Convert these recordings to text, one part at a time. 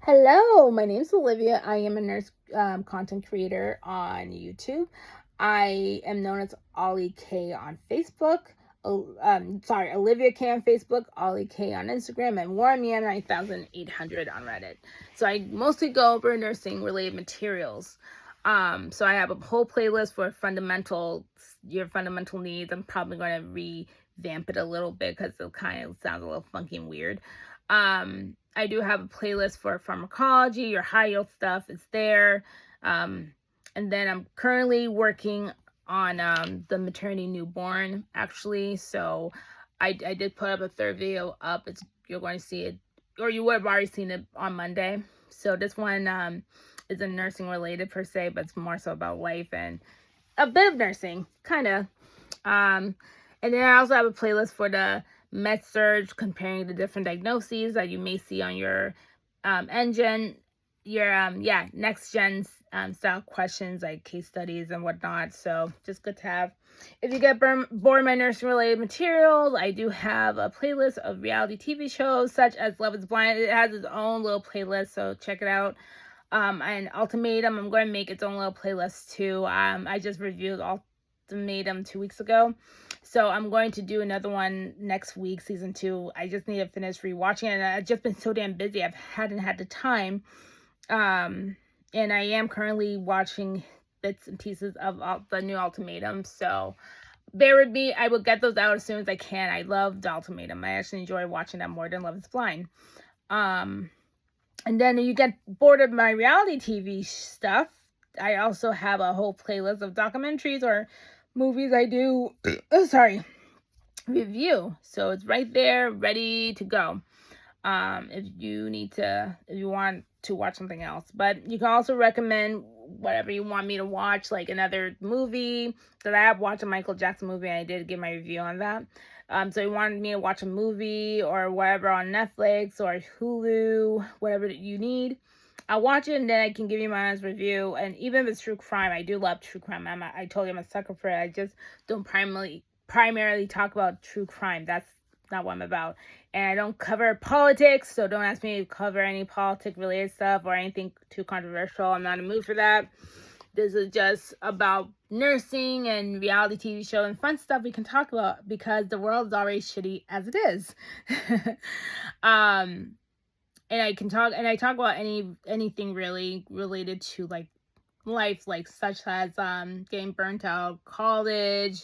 Hello, my name is Olivia. I am a nurse content creator on YouTube. I am known as Ollie K on Facebook. Olivia K on Facebook, Ollie K on Instagram, and Warren 9800 on Reddit. So I mostly go over nursing related materials. So I have a whole playlist for your fundamental needs. I'm probably going to revamp it a little bit because it kind of sounds a little funky and weird. I do have a playlist for pharmacology, your high yield stuff is there. And then I'm currently working on the maternity newborn actually. So I did put up a third video up. You're going to see it, or you would have already seen it on Monday. So this one isn't nursing related per se, but it's more so about life and a bit of nursing, kind of. And then I also have a playlist for the MedSurge, comparing the different diagnoses that you may see on your engine, your next gen style questions like case studies and whatnot. So just good to have. If you get bored by nursing related materials, I do have a playlist of reality TV shows such as Love Is Blind. It has its own little playlist, so check it out. And Ultimatum, I'm going to make its own little playlist too. I just reviewed Ultimatum 2 weeks ago, so I'm going to do another one next week, season 2. I just need to finish rewatching it, and I've just been so damn busy. I hadn't had the time. And I am currently watching bits and pieces of the new Ultimatum, so bear with me. I will get those out as soon as I can. I love the Ultimatum. I actually enjoy watching that more than Love Is Blind. And then you get bored of my reality TV stuff, I also have a whole playlist of documentaries or movies I do review. So it's right there, ready to go. If you want to watch something else. But you can also recommend whatever you want me to watch, like another movie that I have watched, a Michael Jackson movie, and I did give my review on that. So you wanted me to watch a movie or whatever on Netflix or Hulu, whatever you need, I'll watch it and then I can give you my honest review. And even if it's true crime, I do love true crime. I told you I'm a sucker for it. I just don't primarily talk about true crime. That's not what I'm about. And I don't cover politics, so don't ask me to cover any politic related stuff or anything too controversial. I'm not in the mood for that. This is just about nursing and reality TV show and fun stuff we can talk about because the world is already shitty as it is. And I talk about anything really related to like life, like such as getting burnt out, college,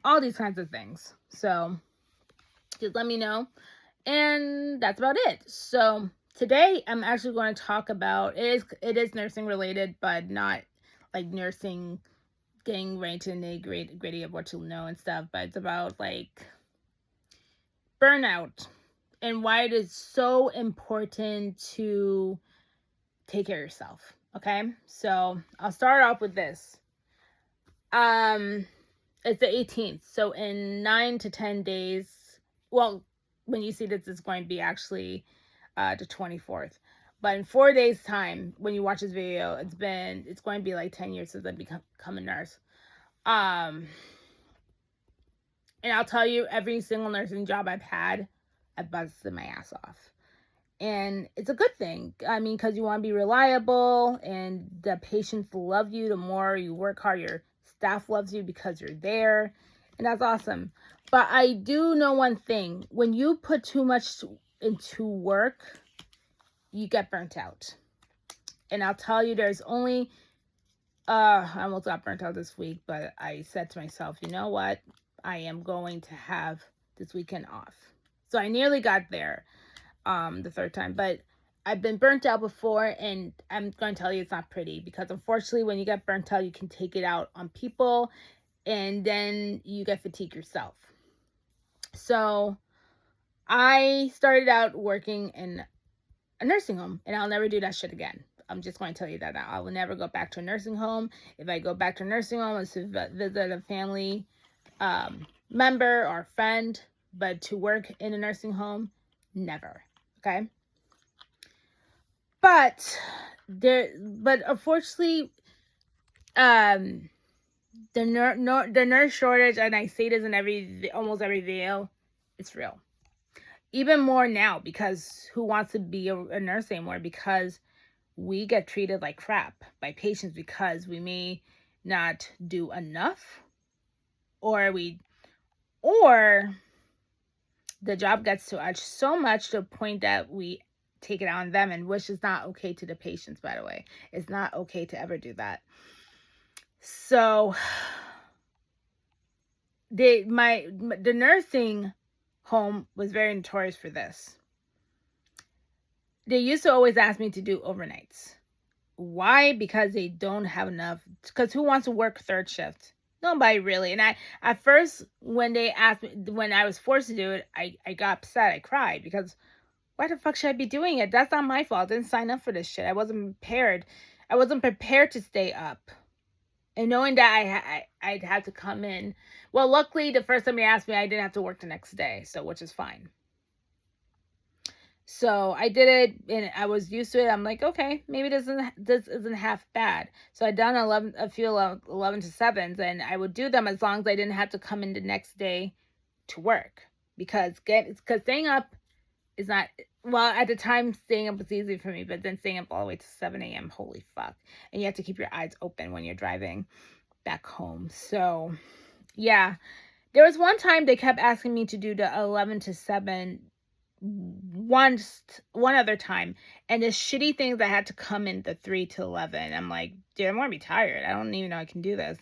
all these kinds of things. So just let me know. And that's about it. So today I'm actually going to talk about it is nursing related, but not like nursing getting right into the nitty-gritty of what to know and stuff, but it's about like burnout and why it is so important to take care of yourself. Okay, so I'll start off with this. It's the 18th, so in 9 to 10 days, well, when you see this, it's going to be actually the 24th. But in 4 days' time, when you watch this video, it's going to be like 10 years since I become a nurse. And I'll tell you, every single nursing job I've had, I busted my ass off. And it's a good thing. I mean, because you want to be reliable and the patients love you. The more you work hard, your staff loves you because you're there. And that's awesome. But I do know one thing. When you put too much into work, you get burnt out. And I'll tell you, there's only... I almost got burnt out this week, but I said to myself, you know what? I am going to have this weekend off. So I nearly got there the third time, but I've been burnt out before, and I'm going to tell you it's not pretty because unfortunately when you get burnt out, you can take it out on people and then you get fatigued yourself. So I started out working in a nursing home, and I'll never do that shit again. I'm just going to tell you that I will never go back to a nursing home. If I go back to a nursing home, it's to visit a family member or friend, but to work in a nursing home, never. Okay. But unfortunately, the nurse shortage, and I say this in almost every video, it's real. even more now, because who wants to be a nurse anymore? Because we get treated like crap by patients because we may not do enough, or the job gets to us so much to the point that we take it out on them, and which is not okay to the patients, by the way. It's not okay to ever do that. So the nursing home was very notorious for this. They used to always ask me to do overnights. Why? Because they don't have enough. Because who wants to work third shift? Nobody really. And at first, when they asked me, when I was forced to do it, I got upset. I cried because why the fuck should I be doing it? That's not my fault. I didn't sign up for this shit. I wasn't prepared. I wasn't prepared to stay up. And knowing that I'd have to come in. Well, luckily, the first time they asked me, I didn't have to work the next day, so which is fine. So I did it, and I was used to it. I'm like, okay, maybe this isn't half bad. So I done a few 11 to 7s, and I would do them as long as I didn't have to come in the next day to work. Because staying up is not, well, at the time, staying up was easy for me, but then staying up all the way to 7 a.m., holy fuck. And you have to keep your eyes open when you're driving back home. So, yeah. There was one time they kept asking me to do the 11 to 7 one other time, and the shitty things I had to come in the 3 to 11. I'm like, dude, I'm gonna be tired. I don't even know I can do this.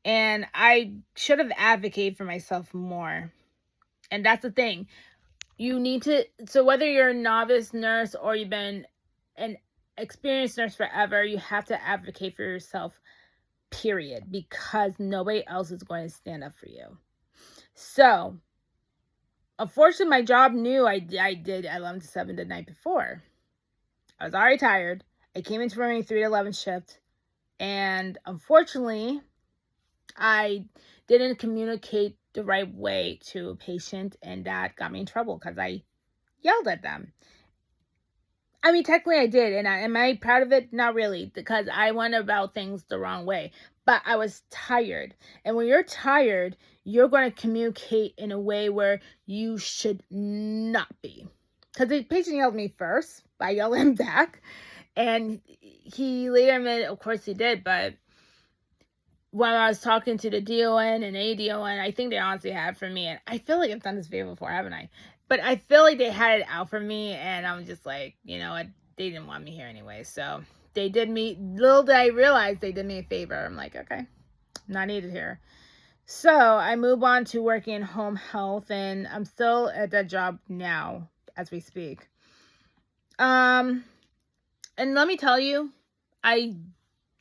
And I should have advocated for myself more. And that's the thing. You need to, so whether you're a novice nurse or you've been an experienced nurse forever, you have to advocate for yourself, period, because nobody else is going to stand up for you. So, unfortunately, my job knew I did 11 to 7 the night before. I was already tired. I came into running 3 to 11 shift, and unfortunately, I didn't communicate the right way to a patient, and that got me in trouble because I yelled at them. I mean, technically I did, and am I proud of it? Not really, because I went about things the wrong way. But I was tired, and when you're tired, you're going to communicate in a way where you should not be. Because the patient yelled at me first, I yelled at him back, and he later admitted, of course he did, but when I was talking to the DON and ADON, I think they honestly had it for me, and I feel like I've done this video before, haven't I? But I feel like they had it out for me, and I'm just like, you know what, they didn't want me here anyway, so they did me, little did I realize they did me a favor. I'm like, okay, not needed here. So I move on to working in home health, and I'm still at that job now as we speak. And let me tell you, I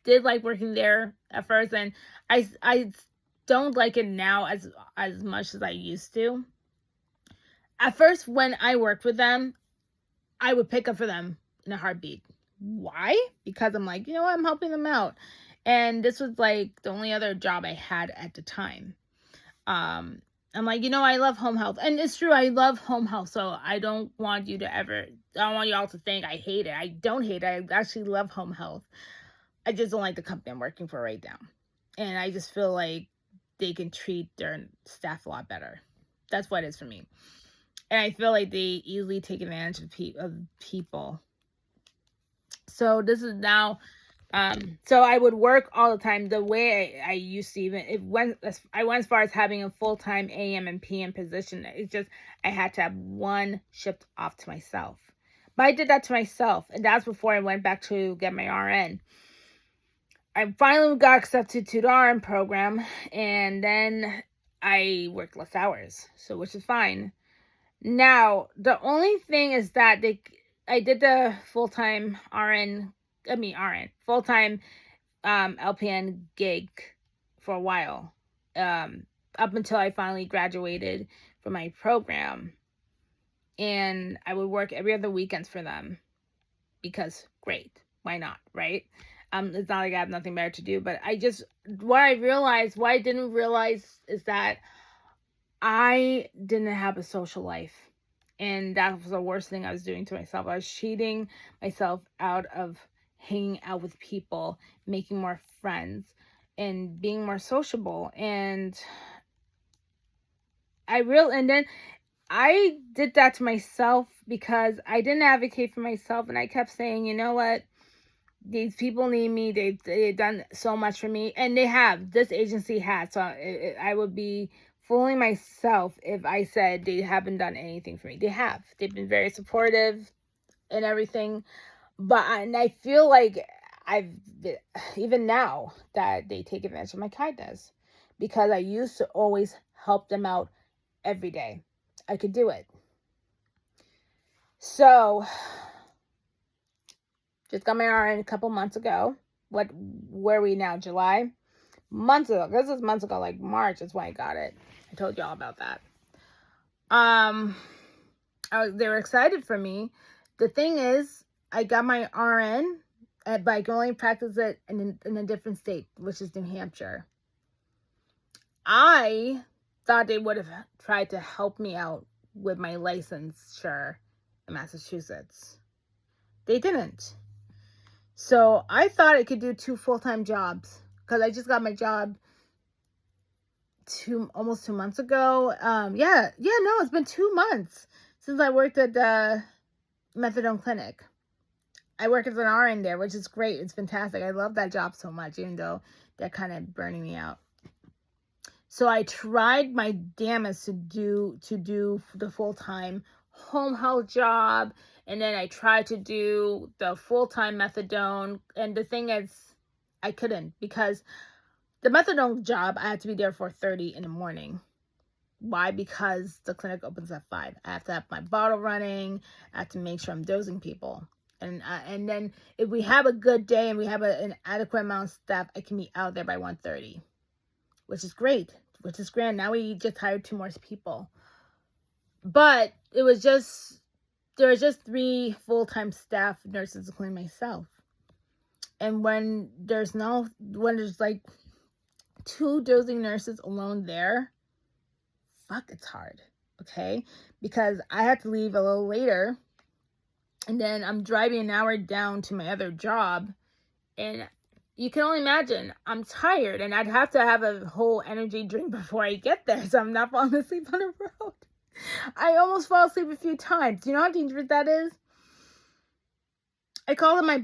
did like working there at first, and I don't like it now as much as I used to. At first, when I worked with them, I would pick up for them in a heartbeat. Why? Because I'm like, you know what, I'm helping them out. And this was like the only other job I had at the time. I'm like, you know, I love home health. And it's true, I love home health. So I don't want you all to think I hate it. I don't hate it. I actually love home health. I just don't like the company I'm working for right now. And I just feel like they can treat their staff a lot better. That's what it is for me. And I feel like they easily take advantage of people. So this is now, so I would work all the time. The way I used to I went as far as having a full-time AM and PM position. It's just, I had to have one shift off to myself. But I did that to myself. And that's before I went back to get my RN. I finally got accepted to the RN program. And then I worked less hours. So, which is fine. Now, the only thing is that I did the full-time full-time LPN gig for a while, up until I finally graduated from my program. And I would work every other weekends for them because great, why not, right? It's not like I have nothing better to do, but what I didn't realize is that I didn't have a social life. And that was the worst thing I was doing to myself. I was cheating myself out of hanging out with people, making more friends, and being more sociable. And then I did that to myself because I didn't advocate for myself, and I kept saying, you know what? These people need me. They've done so much for me, and they have. This agency has. So I would be fooling myself if I said they haven't done anything for me. They have. They've been very supportive and everything. And I feel like I've even now that they take advantage of my kindness, because I used to always help them out every day. I could do it. So just got my RN a couple months ago. Where are we now? July? Months ago. This is months ago, like March is when I got it. I told y'all about that. They were excited for me. The thing is, I got my RN, but I can only practice it in a different state, which is New Hampshire. I thought they would have tried to help me out with my licensure in Massachusetts. They didn't. So I thought I could do 2 full-time jobs, because I just got my job almost 2 months ago. No, it's been 2 months since I worked at the methadone clinic. I work as an RN there, which is great. It's fantastic. I love that job so much, even though they're kind of burning me out. So I tried my damnedest to do the full-time home health job, and then I tried to do the full-time methadone, and the thing is, I couldn't, because the methadone job, I had to be there for 4:30 in the morning. Why? Because the clinic opens at 5. I have to have my bottle running. I have to make sure I'm dosing people. And then if we have a good day and we have an adequate amount of staff, I can be out there by 1:30, which is great, which is grand. Now we just hired 2 more people. But there was just 3 full-time staff nurses, including myself. And when there's like 2 dosing nurses alone there, it's hard, okay? Because I had to leave a little later, and then I'm driving an hour down to my other job, and you can only imagine, I'm tired, and I'd have to have a whole energy drink before I get there, so I'm not falling asleep on the road. I almost fall asleep a few times. Do you know how dangerous that is? I called my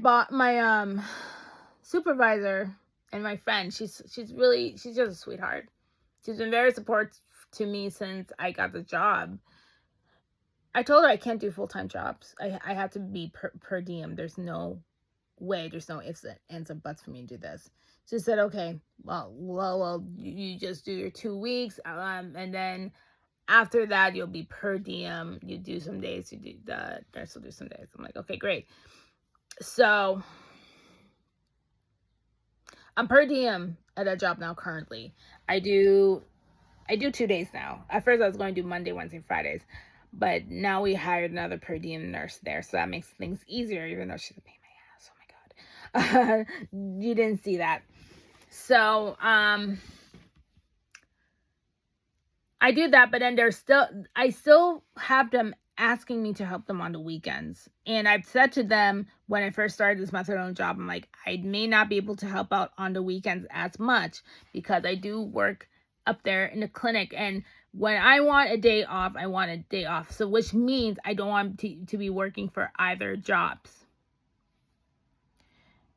supervisor and my friend. She's just a sweetheart. She's been very supportive to me since I got the job. I told her I can't do full-time jobs. I have to be per diem. There's no way. There's no ifs, ands, and buts for me to do this. She said, okay, well, you just do your 2 weeks, and then after that, you'll be per diem. You do some days, the nurse will do some days. I'm like, okay, great. So I'm per diem at a job now currently. I do 2 days now. At first I was going to do Monday, Wednesday, Fridays, but now we hired another per diem nurse there, so that makes things easier, even though she's a pain in my ass. Oh my god. You didn't see that. So I do that, but then I still have them asking me to help them on the weekends. And I've said to them when I first started this methadone job, I'm like, I may not be able to help out on the weekends as much, because I do work up there in the clinic. And when I want a day off, I want a day off. So which means I don't want to be working for either jobs.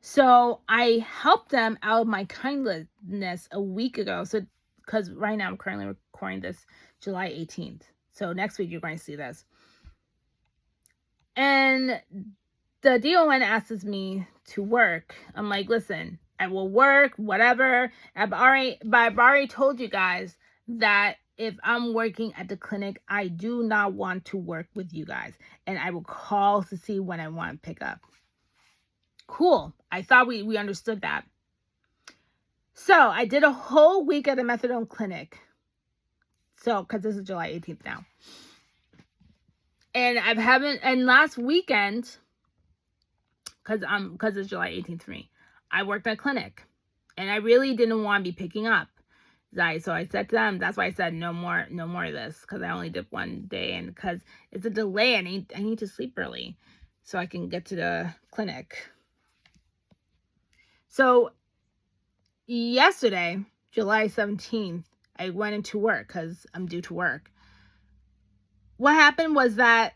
So I helped them out of my kindness a week ago. So because right now I'm currently recording this July 18th. So next week you're going to see this. And the DON asks me to work. I'm like, listen, I will work, whatever. I've already told you guys that if I'm working at the clinic, I do not want to work with you guys. And I will call to see when I want to pick up. Cool. I thought we understood that. So I did a whole week at the methadone clinic. So, because this is July 18th now. And last weekend, because it's July 18th for me, I worked at a clinic. And I really didn't want to be picking up. So I said to them, that's why I said no more of this, because I only did 1 day, and because it's a delay, I need to sleep early so I can get to the clinic. So yesterday, July 17th, I went into work because I'm due to work. what happened was that,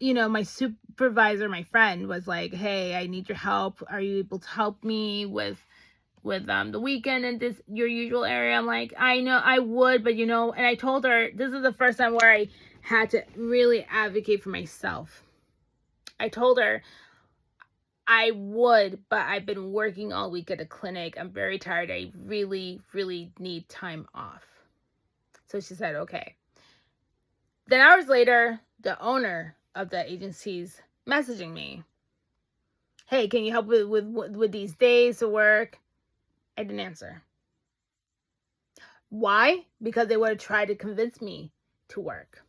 my supervisor, my friend, was like, hey, I need your help. Are you able to help me with the weekend in this your usual area? I'm like, I know I would, but and I told her this is the first time where I had to really advocate for myself. I told her I would, but I've been working all week at a clinic. I'm very tired. I really, really need time off. So she said, okay. Then hours later, the owner of the agency's messaging me. Hey, can you help with these days to work? I didn't answer. Why? Because they would have tried to convince me to work.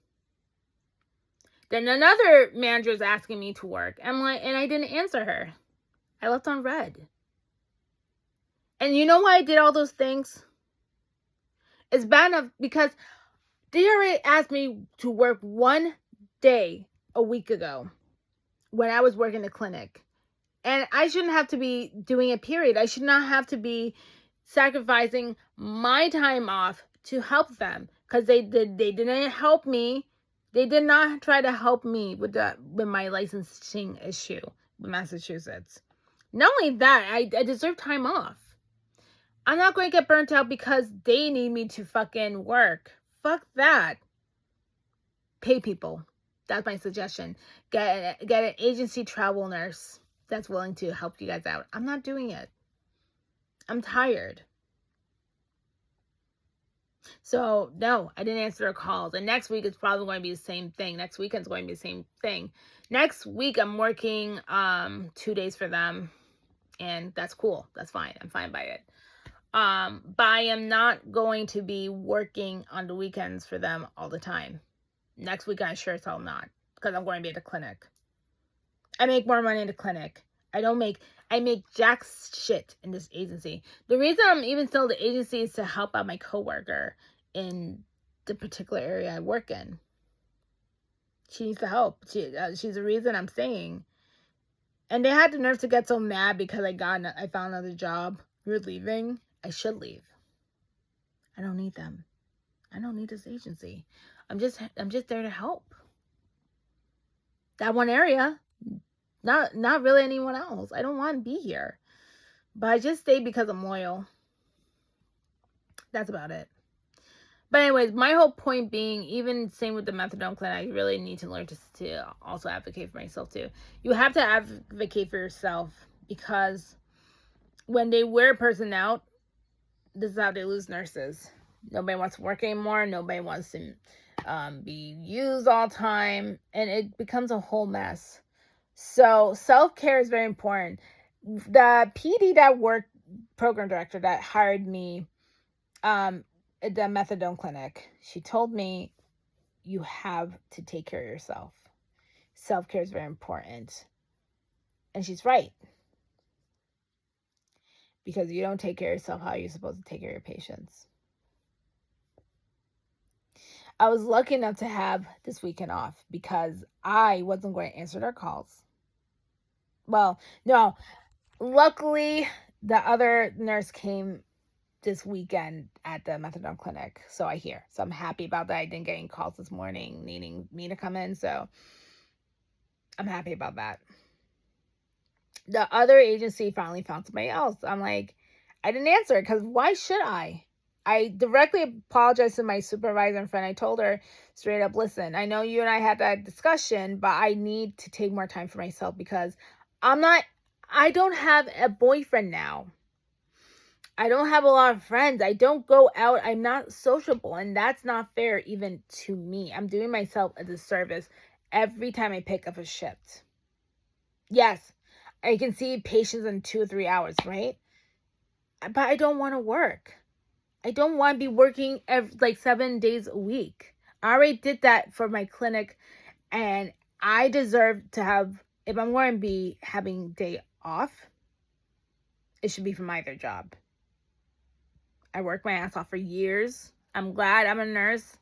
Then another manager is asking me to work. And I didn't answer her. I left on red. And you know why I did all those things? It's bad enough because they already asked me to work one day a week ago when I was working the clinic. And I shouldn't have to be doing it, period. I should not have to be sacrificing my time off to help them, because they didn't help me. They did not try to help me with my licensing issue with Massachusetts. Not only that, I deserve time off. I'm not going to get burnt out because they need me to fucking work. Fuck that. Pay people. That's my suggestion. Get an agency travel nurse that's willing to help you guys out. I'm not doing it. I'm tired. So, no, I didn't answer their calls. And next week, it's probably going to be the same thing. Next weekend's going to be the same thing. Next week, I'm working 2 days for them. And that's cool. That's fine. I'm fine by it. But I am not going to be working on the weekends for them all the time. Next week, I sure as hell not. Because I'm going to be at the clinic. I make more money in the clinic. I make jack shit in this agency. The reason I'm even still in the agency is to help out my coworker in the particular area I work in. She needs the help. She's the reason I'm staying. And they had the nerve to get so mad because I found another job. You're leaving? I should leave. I don't need them. I don't need this agency. I'm just there to help. That one area. Not really anyone else. I don't want to be here. But I just stay because I'm loyal. That's about it. But anyways, my whole point being, even same with the methadone clinic, I really need to learn to also advocate for myself too. You have to advocate for yourself, because when they wear a person out, this is how they lose nurses. Nobody wants to work anymore. Nobody wants to be used all the time. And it becomes a whole mess. So self-care is very important. The PD that worked, program director that hired me at the methadone clinic, she told me, you have to take care of yourself. Self-care is very important. And she's right. Because you don't take care of yourself, how are you supposed to take care of your patients? I was lucky enough to have this weekend off because I wasn't going to answer their calls. Well, no. Luckily, the other nurse came this weekend at the methadone clinic, so I hear. So I'm happy about that. I didn't get any calls this morning needing me to come in, so I'm happy about that. The other agency finally found somebody else. I'm like, I didn't answer it because why should I? I directly apologized to my supervisor and friend. I told her straight up, listen, I know you and I had that discussion, but I need to take more time for myself because I don't have a boyfriend now. I don't have a lot of friends. I don't go out. I'm not sociable, and that's not fair even to me. I'm doing myself a disservice every time I pick up a shift. Yes, I can see patients in 2 or 3 hours, right? But I don't want to work. I don't want to be working 7 days a week. I already did that for my clinic, and I deserve to have, if I'm going to be having day off, it should be from my other job. I worked my ass off for years. I'm glad I'm a nurse,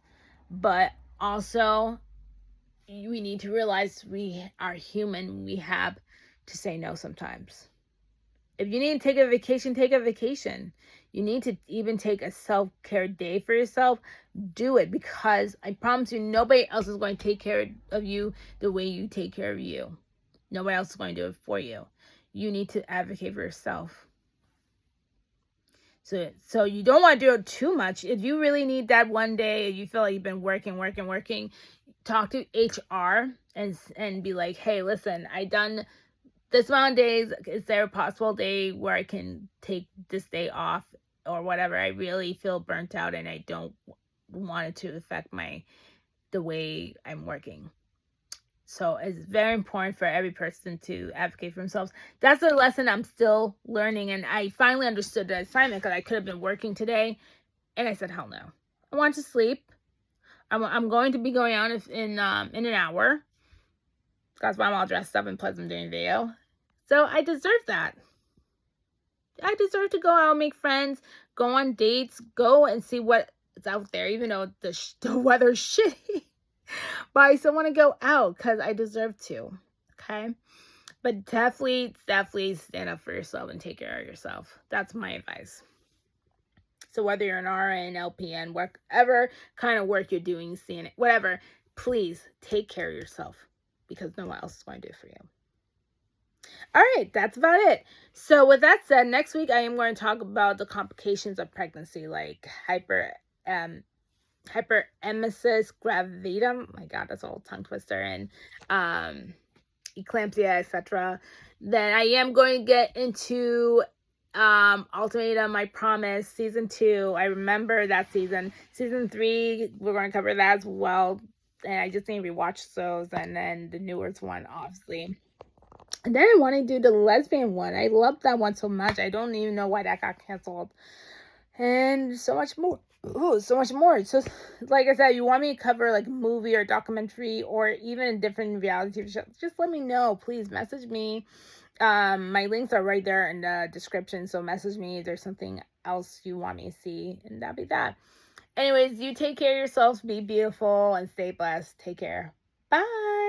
but also we need to realize we are human. We have to say no sometimes. If you need to take a vacation, take a vacation. You need to even take a self-care day for yourself. Do it, because I promise you, nobody else is going to take care of you the way you take care of you. Nobody else is going to do it for you. You need to advocate for yourself. So you don't want to do it too much. If you really need that one day, if you feel like you've been working, talk to HR and be like, hey, listen, I done this amount of days. Is there a possible day where I can take this day off or whatever? I really feel burnt out and I don't want it to affect the way I'm working. So it's very important for every person to advocate for themselves. That's a lesson I'm still learning. And I finally understood the assignment because I could have been working today. And I said, hell no. I want to sleep. I'm going to be going out in an hour. That's why I'm all dressed up and plus I'm doing video. So I deserve that. I deserve to go out, make friends, go on dates, go and see what's out there, even though the weather's shitty. But I still want to go out because I deserve to. Okay? But definitely stand up for yourself and take care of yourself. That's my advice. So whether you're an RN, LPN, whatever kind of work you're doing, CNA, whatever, please take care of yourself because no one else is going to do it for you. All right, that's about it. So with that said, next week I am going to talk about the complications of pregnancy, like hyperemesis gravidum. My God, that's all tongue twister, and eclampsia, etc. Then I am going to get into Ultimatum, I Promise, season 2. I remember that season. Season 3, we're going to cover that as well. And I just need to rewatch those, and then the newest one, obviously. And then I want to do the lesbian one. I love that one so much. I don't even know why that got canceled. And so much more. Ooh, so much more. So, like I said, you want me to cover like a movie or documentary or even a different reality show, just let me know. Please message me. My links are right there in the description. So message me if there's something else you want me to see. And that'll be that. Anyways, you take care of yourselves. Be beautiful and stay blessed. Take care. Bye.